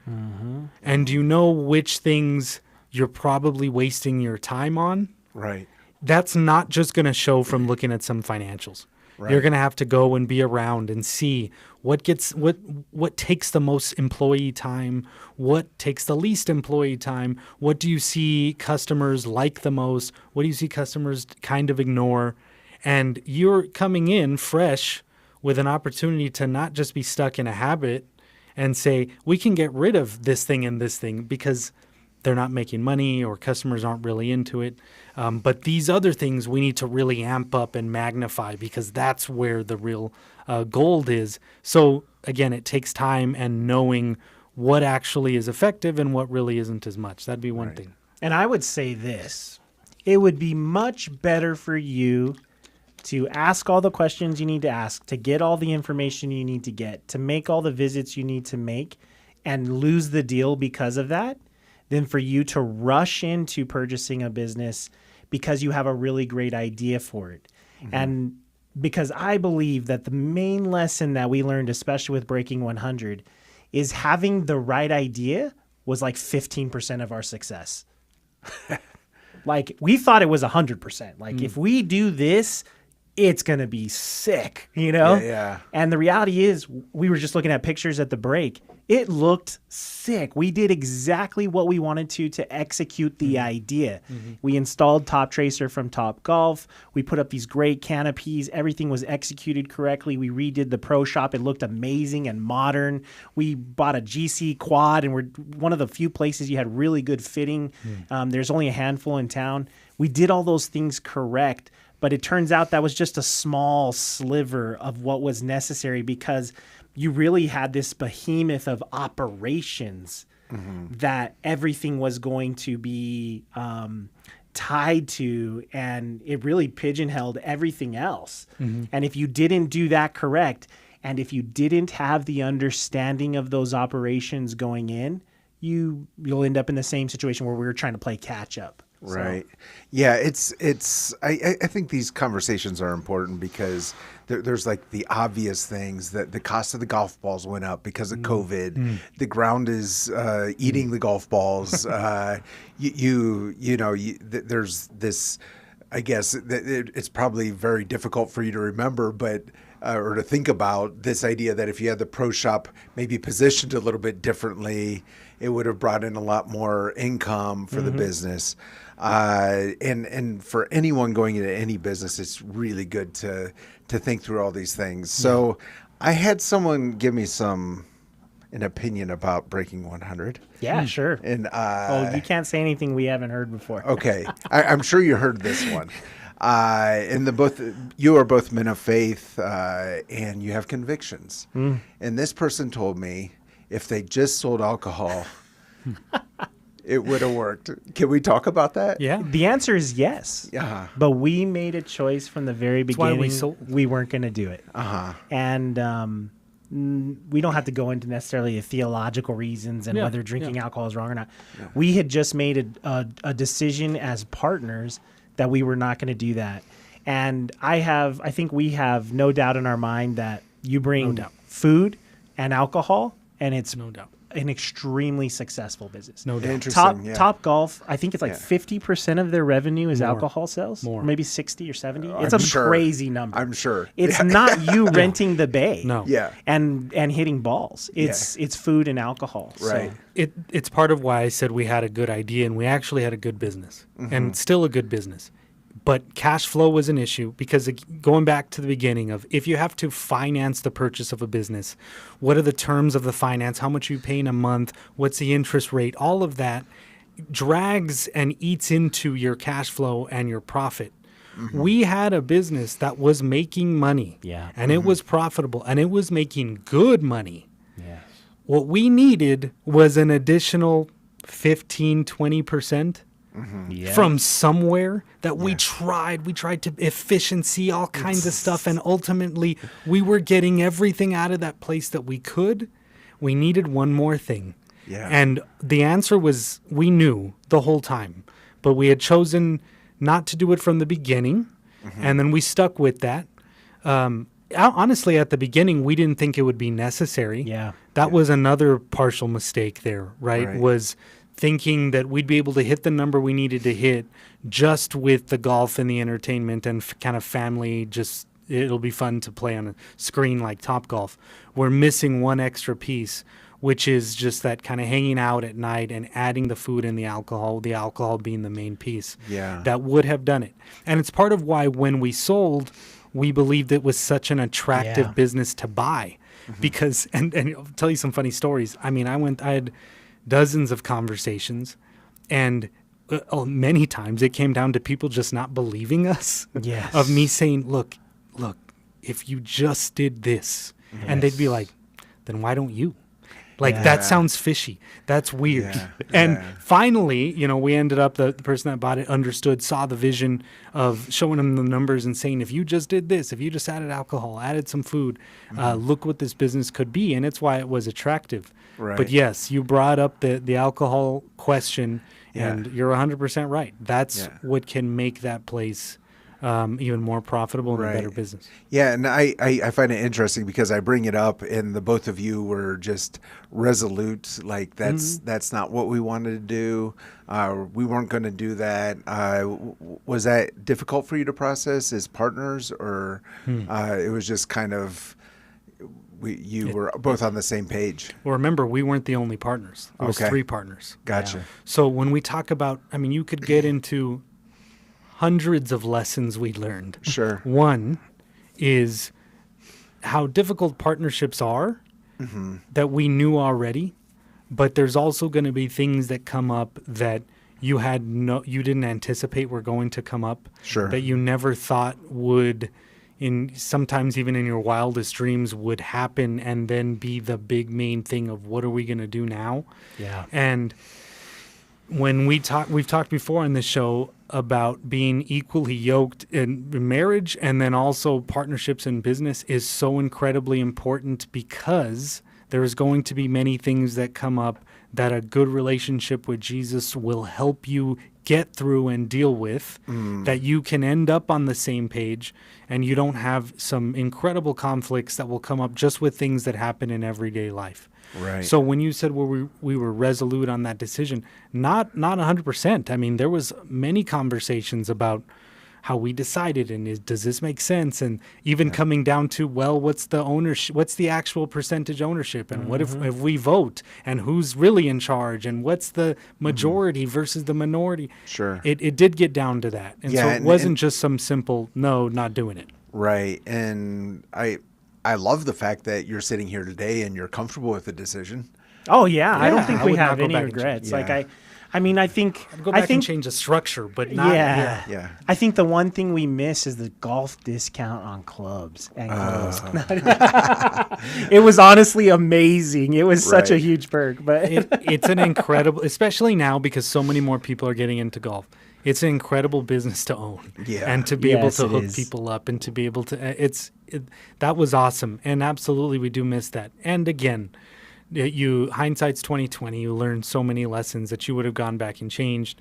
And do you know which things you're probably wasting your time on? Right. That's not just going to show from looking at some financials. Right. You're going to have to go and be around and see what takes the most employee time, what takes the least employee time, what do you see customers like the most, what do you see customers kind of ignore, and you're coming in fresh with an opportunity to not just be stuck in a habit and say, we can get rid of this thing and this thing because they're not making money or customers aren't really into it. But these other things we need to really amp up and magnify because that's where the real gold is. So again, it takes time and knowing what actually is effective and what really isn't as much. That'd be one thing. And I would say this, it would be much better for you to ask all the questions you need to ask, to get all the information you need to get, to make all the visits you need to make and lose the deal because of that, than for you to rush into purchasing a business because you have a really great idea for it. And because I believe that the main lesson that we learned, especially with Breaking 100, is having the right idea was like 15% of our success. Like we thought it was 100%. Like if we do this, it's going to be sick, you know? Yeah. And the reality is we were just looking at pictures at the break. It looked sick. We did exactly what we wanted to execute the idea. We installed Top Tracer from Top Golf. We put up these great canopies. Everything was executed correctly. We redid the pro shop. It looked amazing and modern. We bought a GC quad, and we're one of the few places you had really good fitting. There's only a handful in town. We did all those things correct, but it turns out that was just a small sliver of what was necessary because you really had this behemoth of operations that everything was going to be tied to, and it really pigeonholed everything else. And if you didn't do that correct, and if you didn't have the understanding of those operations going in, you'll end up in the same situation where we were trying to play catch up. Right. Yeah. I think these conversations are important because there's like the obvious things that the cost of the golf balls went up because of COVID. The ground is eating the golf balls. There's this, I guess it's probably very difficult for you to remember, but or to think about this idea that if you had the pro shop maybe positioned a little bit differently, it would have brought in a lot more income for the business. And for anyone going into any business, it's really good to think through all these things. So I had someone give me an opinion about Breaking 100. Yeah, sure. And you can't say anything we haven't heard before. Okay. I'm sure you heard this one. And you are both men of faith, and you have convictions. And this person told me if they just sold alcohol, it would have worked. Can we talk about that? Yeah. The answer is yes. But we made a choice from the very beginning. We weren't going to do it. And we don't have to go into necessarily the theological reasons and whether drinking alcohol is wrong or not. We had just made a decision as partners that we were not going to do that. And I think we have no doubt in our mind that you bring food and alcohol, and it's No doubt. an extremely successful business. No doubt. Interesting. Top Golf, I think it's like 50% of their revenue is alcohol sales. More. Or maybe 60 or 70. I'm It's a sure. crazy number. I'm sure. It's not you renting the bay. No. Yeah. And hitting balls. It's food and alcohol. Right. So, It's part of why I said we had a good idea and we actually had a good business and still a good business. But cash flow was an issue because going back to the beginning of if you have to finance the purchase of a business, what are the terms of the finance? How much are you paying a month? What's the interest rate? All of that drags and eats into your cash flow and your profit. We had a business that was making money and it was profitable and it was making good money. yes. What we needed was an additional 15, 20% from somewhere that we tried to efficiency, all kinds of stuff. And ultimately we were getting everything out of that place that we could. we needed one more thing. Yeah. And the answer was we knew the whole time, but we had chosen not to do it from the beginning, and then we stuck with that. Honestly, at the beginning, we didn't think it would be necessary. Yeah. That was another partial mistake there, right? Was thinking that we'd be able to hit the number we needed to hit just with the golf and the entertainment and kind of family, just it'll be fun to play on a screen like Topgolf. We're missing one extra piece, which is just that kind of hanging out at night and adding the food and the alcohol being the main piece. Yeah. That would have done it. And it's part of why when we sold, we believed it was such an attractive business to buy. Because, and I'll tell you some funny stories. I mean, I had dozens of conversations, and many times it came down to people just not believing us. Yes. Of me saying, look, if you just did this, and they'd be like, then why don't you? Like, that sounds fishy. That's weird. Yeah. And finally, we ended up, the person that bought it understood, saw the vision of showing them the numbers and saying, if you just did this, if you just added alcohol, added some food, look what this business could be. And it's why it was attractive. Right. But yes, you brought up the alcohol question, and you're 100% right. That's what can make that place even more profitable and a better business. Yeah, and I find it interesting because I bring it up, and the both of you were just resolute. Like that's not what we wanted to do. We weren't going to do that. Was that difficult for you to process as partners, or it was just kind of you were both on the same page? Well, remember, we weren't the only partners. There was 3 partners. Gotcha. So when we talk about, I mean, you could get into hundreds of lessons we learned. Sure. One is how difficult partnerships are that we knew already, but there's also going to be things that come up that you didn't anticipate were going to come up. Sure. That you never thought would, sometimes even in your wildest dreams, would happen and then be the big main thing of what are we going to do now? Yeah. And when we've talked before on this show about being equally yoked in marriage, and then also partnerships in business is so incredibly important, because there is going to be many things that come up that a good relationship with Jesus will help you get through and deal with, that you can end up on the same page and you don't have some incredible conflicts that will come up just with things that happen in everyday life. Right. So when you said we were resolute on that decision, not 100%. I mean, there was many conversations about how we decided, and does this make sense? And even coming down to, well, what's the ownership? What's the actual percentage ownership? And what if we vote? And who's really in charge? And what's the majority versus the minority? Sure. It did get down to that. And so it wasn't just some simple, no, not doing it. Right. And I love the fact that you're sitting here today and you're comfortable with the decision. Oh yeah, I don't think I we would not have go any back and regrets. change- Like I mean, I think I'd go back and change the structure, but not. Yeah. Yeah. I think the one thing we miss is the golf discount on clubs and clothes. It was honestly amazing. It was such a Right. huge perk, but It's an incredible, especially now because so many more people are getting into golf. It's an incredible business to own, Yeah. and to be able Yes, to it hook is. people up and to be able to. That was awesome, and absolutely we do miss that. And again, hindsight's 2020. You learn so many lessons that you would have gone back and changed.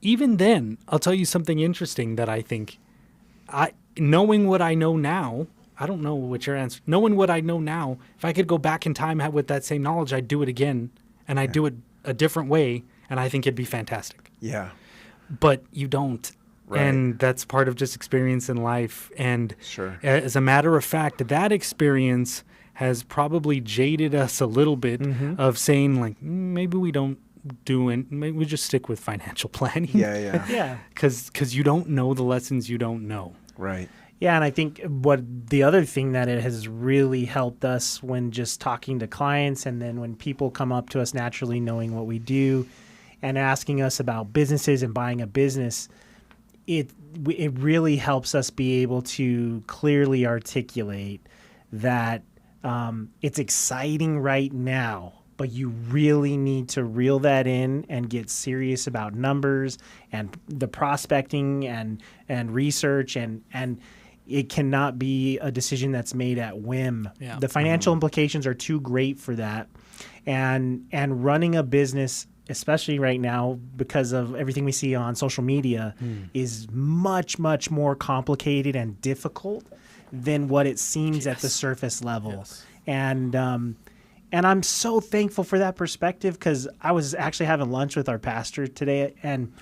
Even then, I'll tell you something interesting that I think, knowing what I know now. I don't know what your answer. Knowing what I know now, if I could go back in time with that same knowledge, I'd do it again, and I'd do it a different way, and I think it'd be fantastic. Yeah. But you don't. Right. And that's part of just experience in life. And Sure. as a matter of fact, that experience has probably jaded us a little bit of saying, like, maybe we don't do it. Maybe we just stick with financial planning. Yeah. yeah. Because you don't know the lessons you don't know. Right. Yeah, and I think what the other thing that it has really helped us when just talking to clients, and then when people come up to us naturally knowing what we do and asking us about businesses and buying a business, it really helps us be able to clearly articulate that it's exciting right now, but you really need to reel that in and get serious about numbers and the prospecting and research and it cannot be a decision that's made at whim. Yeah. The financial implications are too great for that. And running a business, especially right now because of everything we see on social media, is much, much more complicated and difficult than what it seems at the surface level. And I'm so thankful for that perspective, because I was actually having lunch with our pastor today, and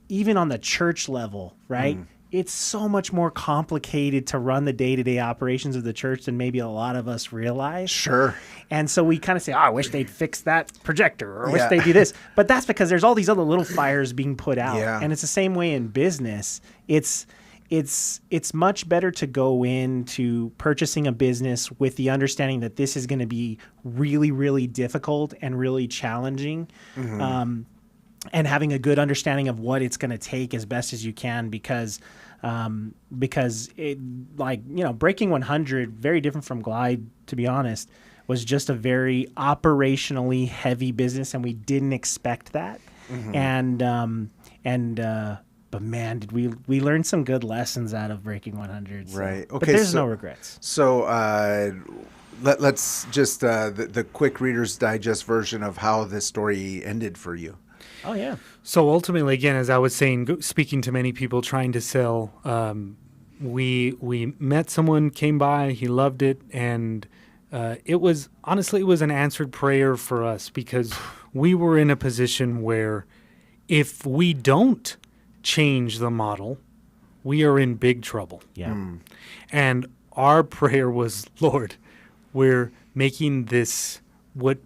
even on the church level, right? It's so much more complicated to run the day-to-day operations of the church than maybe a lot of us realize. Sure. And so we kind of say, I wish they'd fix that projector, or I wish they'd do this. But that's because there's all these other little fires being put out. Yeah. And it's the same way in business. It's much better to go into purchasing a business with the understanding that this is going to be really, really difficult and really challenging. And having a good understanding of what it's going to take as best as you can, because it, like, you know, Breaking 100, very different from Glide, to be honest, was just a very operationally heavy business, and we didn't expect that. But man, did we learn some good lessons out of Breaking 100. So. Right. Okay. But there's no regrets. So let's just the quick Reader's Digest version of how this story ended for you. Oh, yeah. So ultimately, again, as I was saying, speaking to many people trying to sell, we met someone, came by, he loved it, and it was an answered prayer for us, because we were in a position where if we don't change the model, we are in big trouble. Yeah. And our prayer was, Lord, we're making this what...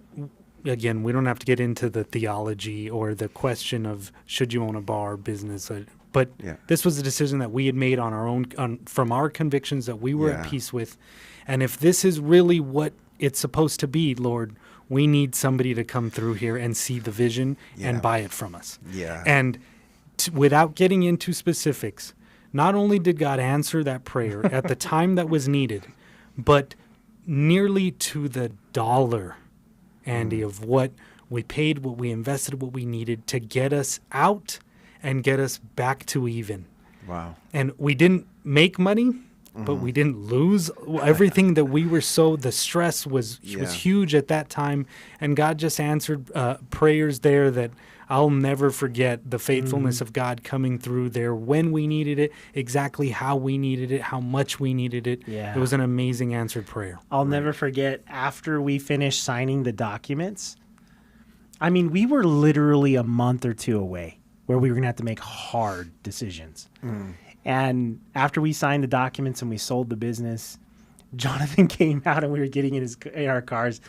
Again, we don't have to get into the theology or the question of should you own a bar business, but this was a decision that we had made on our own, from our convictions that we were at peace with. And if this is really what it's supposed to be, Lord, we need somebody to come through here and see the vision and buy it from us. Yeah. And without getting into specifics, not only did God answer that prayer at the time that was needed, but nearly to the dollar, Andy, of what we paid, what we invested, what we needed to get us out and get us back to even. Wow. And we didn't make money, but we didn't lose everything that we were the stress was huge at that time. And God just answered prayers there that I'll never forget, the faithfulness of God coming through there when we needed it, exactly how we needed it, how much we needed it. Yeah. It was an amazing answered prayer. I'll never forget, after we finished signing the documents, I mean, we were literally a month or two away where we were going to have to make hard decisions. And after we signed the documents and we sold the business, Jonathan came out and we were getting in our cars.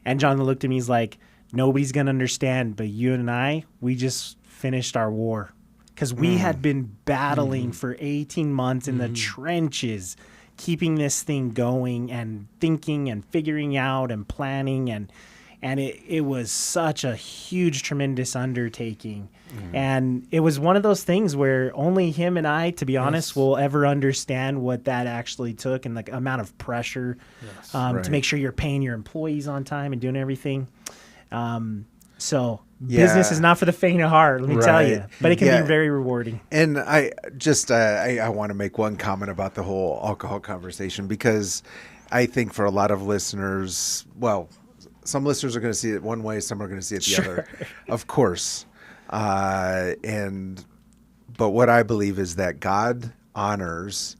And Jonathan looked at me, he's like, nobody's going to understand, but you and I, we just finished our war. Because we had been battling for 18 months in the trenches, keeping this thing going and thinking and figuring out and planning. And it was such a huge, tremendous undertaking. And it was one of those things where only him and I, to be honest, will ever understand what that actually took, and the amount of pressure to make sure you're paying your employees on time and doing everything. So business is not for the faint of heart, let me tell you, but it can be very rewarding. And I just, I want to make one comment about the whole alcohol conversation, because I think for a lot of listeners, well, some listeners are going to see it one way, some are going to see it the other, of course. But what I believe is that God honors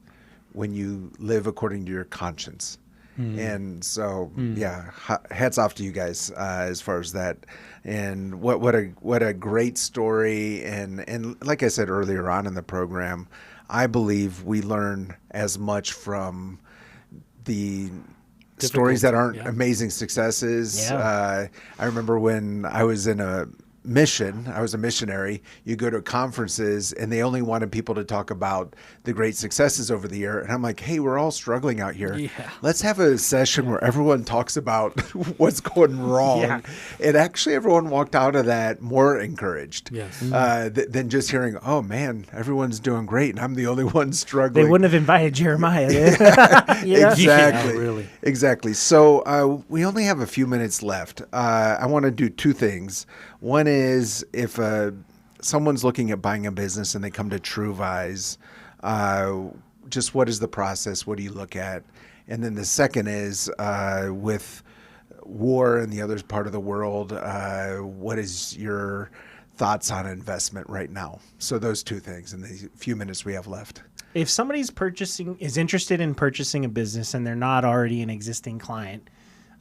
when you live according to your conscience. And so, hats off to you guys as far as that. And what a great story. And like I said earlier on in the program, I believe we learn as much from the stories that aren't amazing successes. I remember when I was in a missionary, you go to conferences and they only wanted people to talk about the great successes over the year. And I'm like, hey, we're all struggling out here. Yeah. Let's have a session where everyone talks about what's going wrong. Yeah. And actually everyone walked out of that more encouraged than just hearing, oh man, everyone's doing great and I'm the only one struggling. They wouldn't have invited Jeremiah. Exactly. Yeah, really. Exactly. So we only have a few minutes left. I want to do two things. One is, if someone's looking at buying a business and they come to Truvize, just what is the process? What do you look at? And then the second is with war in the other part of the world, what is your thoughts on investment right now? So those two things in the few minutes we have left. If somebody's is interested in purchasing a business and they're not already an existing client,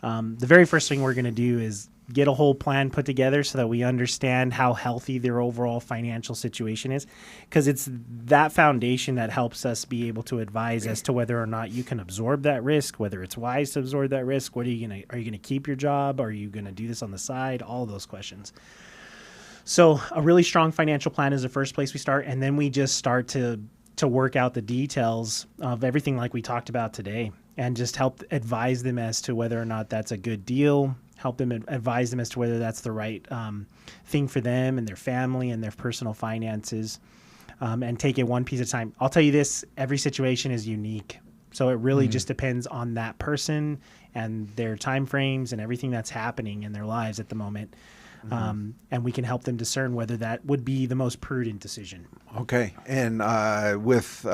the very first thing we're going to do is get a whole plan put together so that we understand how healthy their overall financial situation is, because it's that foundation that helps us be able to advise as to whether or not you can absorb that risk, whether it's wise to absorb that risk. Are you going to keep your job? Are you going to do this on the side? All of those questions. So a really strong financial plan is the first place we start, and then we just start to work out the details of everything like we talked about today, and just help advise them as to whether or not that's a good deal, help them advise them as to whether that's the right thing for them and their family and their personal finances, and take it one piece at a time. I'll tell you this, every situation is unique. So it really just depends on that person and their time frames and everything that's happening in their lives at the moment. And we can help them discern whether that would be the most prudent decision. Okay. And with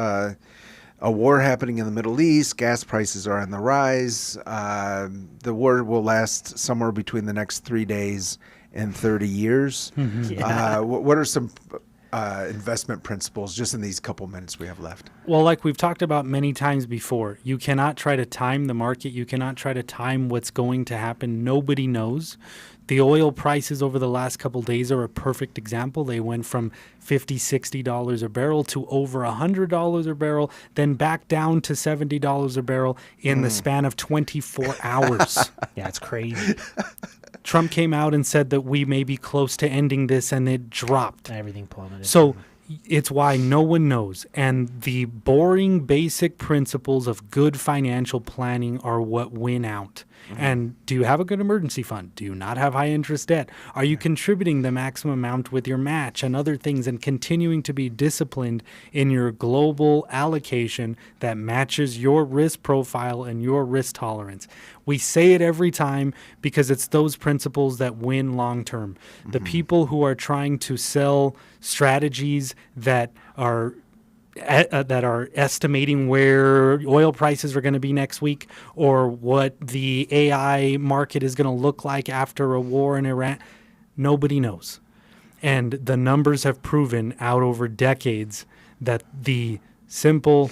a war happening in the Middle East, gas prices are on the rise. The war will last somewhere between the next 3 days and 30 years. Yeah. What are some investment principles just in these couple minutes we have left? Well, like we've talked about many times before, you cannot try to time the market. You cannot try to time what's going to happen. Nobody knows. The oil prices over the last couple of days are a perfect example. They went from $50, $60 a barrel to over $100 a barrel, then back down to $70 a barrel in the span of 24 hours. Yeah, it's crazy. Trump came out and said that we may be close to ending this, and it dropped. Everything plummeted. So it's why no one knows. And the boring basic principles of good financial planning are what win out. And do you have a good emergency fund? Do you not have high interest debt? Are you contributing the maximum amount with your match and other things, and continuing to be disciplined in your global allocation that matches your risk profile and your risk tolerance? We say it every time because it's those principles that win long term. The people who are trying to sell strategies that are estimating where oil prices are going to be next week, or what the AI market is going to look like after a war in Iran, nobody knows. And the numbers have proven out over decades that the simple,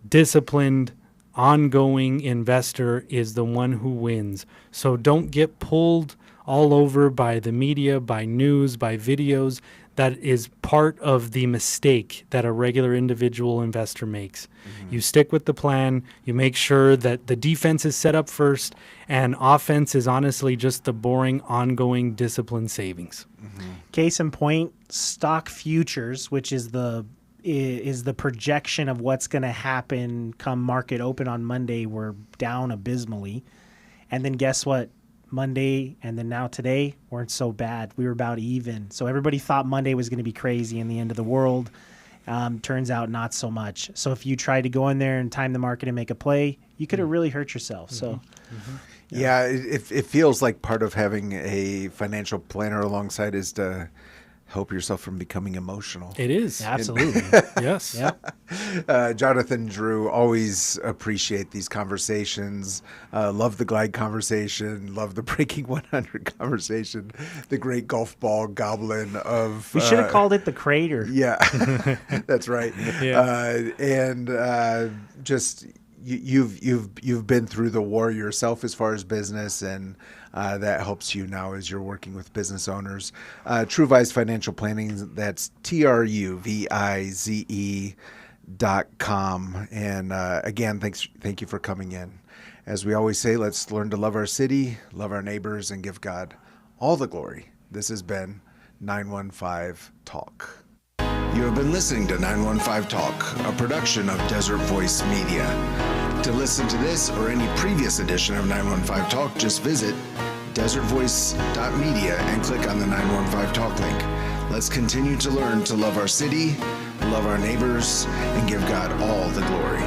disciplined, ongoing investor is the one who wins. So don't get pulled all over by the media, by news, by videos. That is part of the mistake that a regular individual investor makes. You stick with the plan. You make sure that the defense is set up first, and offense is honestly just the boring, ongoing discipline savings. Case in point, stock futures, which is the projection of what's going to happen come market open on Monday, were down abysmally. And then guess what? Monday and then now today weren't so bad. We were about even. So everybody thought Monday was going to be crazy and the end of the world. Turns out not so much. So if you tried to go in there and time the market and make a play, you could have really hurt yourself. So Yeah, it feels like part of having a financial planner alongside is to help yourself from becoming emotional. It is. absolutely. Yes. Yep. Jonathan, Drew, always appreciate these conversations. Love the glide conversation. Love the Breaking 100 conversation. The great golf ball goblin of... We should have called it the crater. Yeah, that's right. Just... You've been through the war yourself as far as business, and that helps you now as you're working with business owners. Truvize Financial Planning, that's TRUVIZE.com. And again, thank you for coming in. As we always say, let's learn to love our city, love our neighbors, and give God all the glory. This has been 915 Talk. You have been listening to 915 Talk, a production of Desert Voice Media. To listen to this or any previous edition of 915 Talk, just visit desertvoice.media and click on the 915 Talk link. Let's continue to learn to love our city, love our neighbors, and give God all the glory.